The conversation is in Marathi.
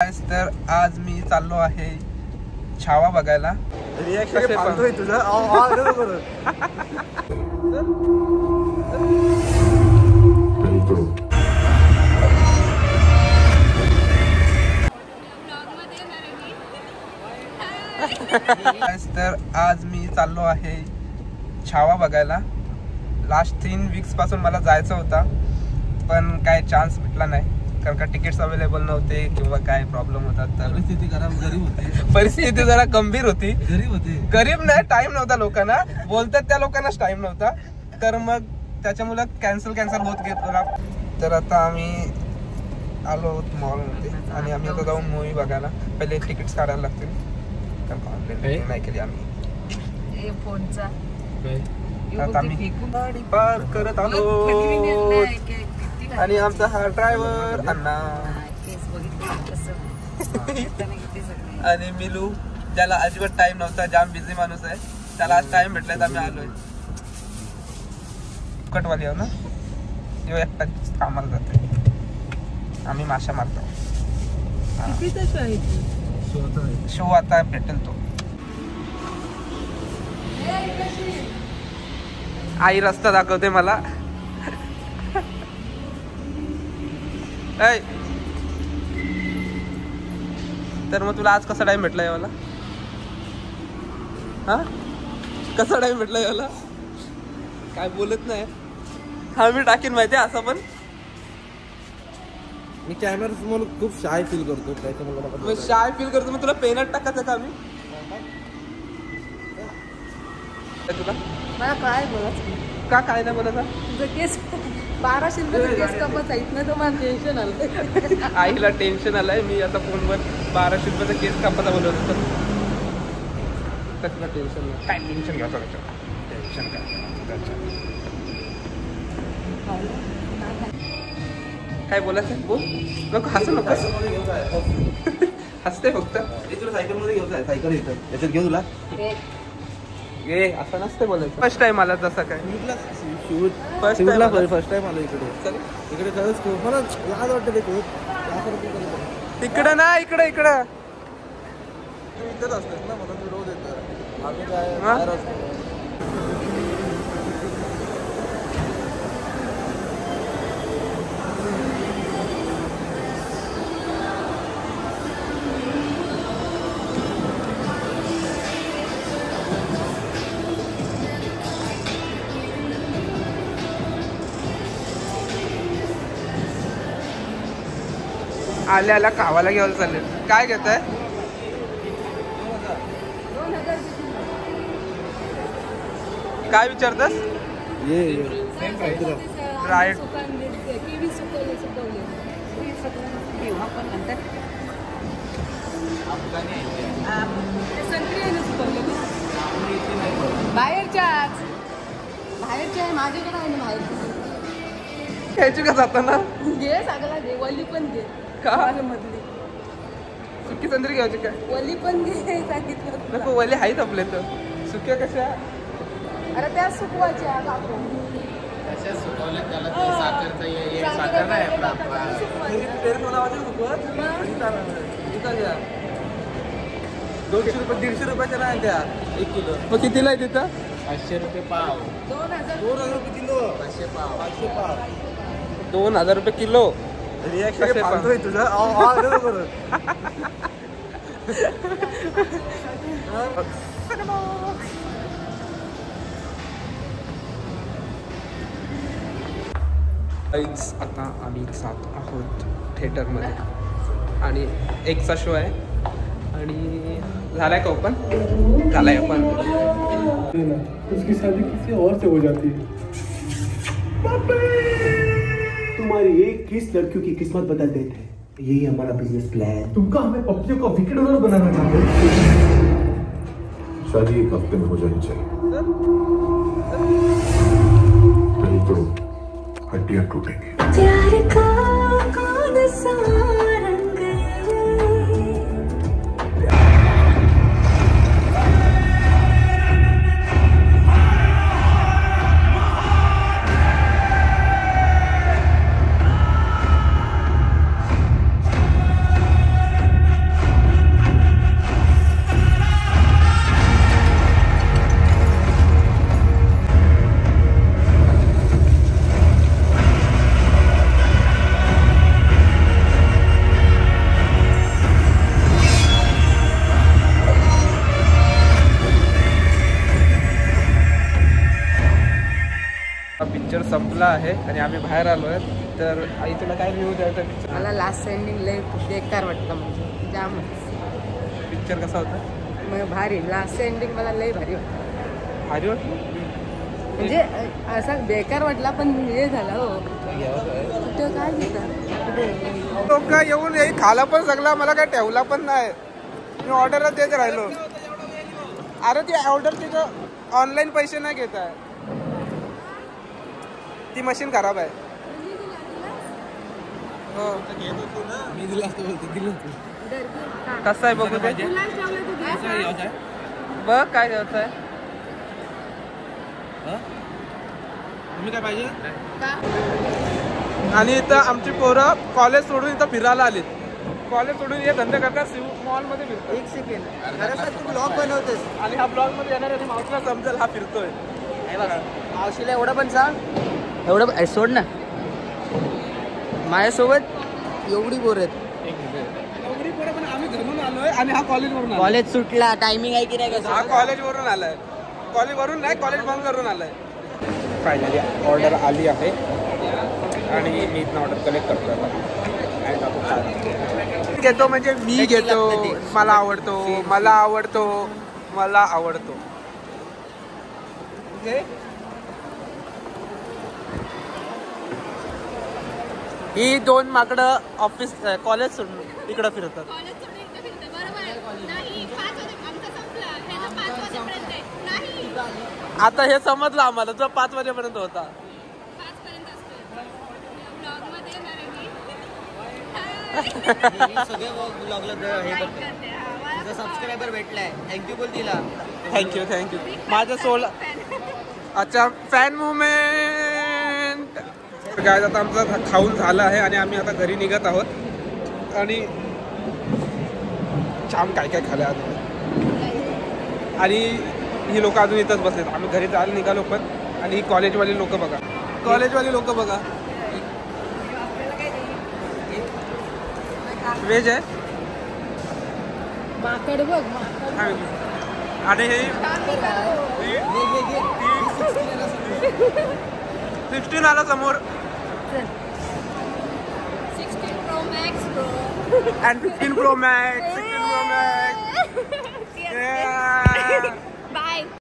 तर आज मी चाललो आहे छावा बघायला. रिॲक्शन पाहतोय तुझं. तर आज मी चाललो आहे छावा बघायला. लास्ट 3 वीक्स पासून मला जायचं होता, पण काय चान्स भेटला नाही, कारण का तिकीट्स अवेलेबल नव्हते किंवा काय प्रॉब्लेम होता. तर परिस्थिती जरा गंभीर होती. गरीब नाही, टाइम नव्हता लोकांना, बोलतात त्या लोकांनाच टाइम नव्हता. तर मग त्याच्यामुळे कॅन्सल होत गेला. तर आता आम्ही आलो आहोत मॉलमध्ये आणि आम्ही आता जाऊन मूवी बघायला. पहिले तिकीट्स काढायला लागतील, कारण का ऑनलाईन नाही केली आम्ही. आता आम्ही गाडी पार करत आलो आणि आमचा हा ड्रायव्हर अण्णा आणि मिलू, ज्याला अजिबात टाइम नव्हता, जाम बिझी माणूस आहे, त्याला आज टाइम भेटलाय तर आम्ही आलोय. कटवाली आहो ना, यो एकटा कामाला जाते, आम्ही माशा मारतो. शो आता भेटेल तो. आई रस्ता दाखवते मला. तर मग तुला आज कसा टाइम भेटला याला? हा, कसा टाइम भेटला याला? काय बोलत नाही. हा मी टाकीन माहितीये असं, पण मी कॅमेरा समोर खूप शाय फील करतो. त्याच्यामुळे शाय फील करतो. मग तुला पेनात टाकायचं का मी? तुला मला काय बोलायचं का काय नाही बोलायचं? तुझं केस 1200 रुपये केस कापत आहेत ना, तर मला टेन्शन आलं. आईला टेन्शन आलंय. मी आता फोनवर 1200 रुपयाचा केस कापायला बोलवत होतो. त्याला टेन्शन नाही. काय टेन्शन घ्यायचं त्याच्यावर? टेन्शन काय बोलायचं? बोल. नको हसू नको. हसते फक्त. तुला सायकल मध्ये घेऊन जाय. सायकल येतं याच्यात घेऊ तुला. ए असं नसते बोलायचं. फर्स्ट टाइम आला तसा काय? फर्स्ट टाइम आलो इकडे. इकडे खरंच मला लाज वाटते. तिकडं ना, इकडं इथंच असतेस ना, म्हणून तू रोज येतं. आम्ही काय बाहेर असतो. आल्या खावायला घ्यायला चालले. काय घेताय? काय विचारतास? राईट. बाहेरच्या माझ्याकडे आहे ना, बाहेर घ्यायची का जाताना? घे सगळा घे, वली पण घे. का मधली सुकी संत्री घ्यायची काय? वली पण घे सांगितलं. नको, वली आहेत आपले तर. सुक्या कशा? अरे त्या सुकवायच्या काकू. साखर नाही आपला. ₹200 150 नाही त्या 1 किलो. मग कितीला आहे तिथं? 500 रुपये पाव. 2000 रुपये किलो. 500 पाव. 2000 रुपये किलो. रिॲक्शन पाहतोय तुझं. आता आम्ही जात आहोत थिएटरमध्ये आणि 1चा शो आहे. आणि झालाय का ओपन? झालाय ओपन. उसकी शादी किसी और से हो जाती है. तुम्हारी 21 लड़कियों की किस्मत बदल देते हैं. यही हमारा बिजनेस प्लान. तुमका हमें पब्लिक को विकेट ओनर बनाना चाहते हो. शादी 1 हफ्ते में हो जानी चाहिए, नहीं तो हड्डियां टूटेंगी. प्यार का कौन सा रंग है? संपला आहे आणि आम्ही बाहेर आलो आहे. तर आई तुला काय रिव्ह्यू द्यायचा पिक्चर? मला लास्ट एंडिंग लय बेकार वाटलं, म्हणजे जामच. पिक्चर कसा होता? मग भारी, लास्ट एंडिंग मला लय भारी वाटलं. भारी वाटलं म्हणजे असा बेकार वाटला, पण हे झालं हो. कुठं काय घेतात लोक येऊन येई खाला पण सगळा, मला काय ठेवला पण नाही. मी ऑर्डरच देत राहिलो. अरे ती ऑर्डर तिथं ऑनलाईन पैसे नाही घेत आहे, ती मशीन खराब आहे. हो मी दिला असतो बोलतो, दिलं होतं. कसं आहे बघू ते, बघ काय द्यायचं आहे. तुम्ही काय पाहिजे? आणि इथं आमची पोरं कॉलेज सोडून इथं फिरायला आली. कॉलेज सोडून हे धंदे करतात, मॉलमध्ये फिरतात. एक सेकंड, खरं तर तू ब्लॉग बनवतेस आणि हा ब्लॉग मध्ये येणार आणि मावशीला समजेल हा फिरतोय. मावशीला एवढं पण सांग, एवढं सोड ना. माझ्यासोबत एवढी पोरं आहेत. एवढी पोरं पण आम्ही घरून आलोय आणि हा कॉलेजवरून आलोय. कॉलेज सुटला, टायमिंग आहे की नाही कसं? हा कॉलेजवरून आलाय. कॉलेजवरून नाही, कॉलेज बंद करून आलाय. फायनली ऑर्डर आली आहे आणि मी इथनं ऑर्डर कलेक्ट करतो आता. घेतो म्हणजे मी घेतो, मला आवडतो, मला आवडतो, मला आवडतो. ही दोन माकडं ऑफिस कॉलेज सोडून इकडं फिरतात. आता हे समजलं आम्हाला, जो 5 वाजेपर्यंत होता. सगळे ब्लॉगला हे करते. तुझा सबस्क्रायबर भेटलाय, थँक्यू बोल तिला. थँक्यू माझं 16. अच्छा, फॅन मुवमेंट. काय आता आमचं खाऊन झालं आहे आणि आम्ही आता घरी निघत आहोत. आणि छान काय काय खाल्लं आज. आणि ही लोक अजून इथंच बसलेत. आम्ही घरी जायला निघालो पण. आणि ही कॉलेजवाली लोक बघा, कॉलेजवाली लोक बघा. व्हेज आहे माकड बघ, माकड. आणि हे 16 आला समोर. 16 Pro Max Pro. and 15 Pro Max, 16 Pro Max.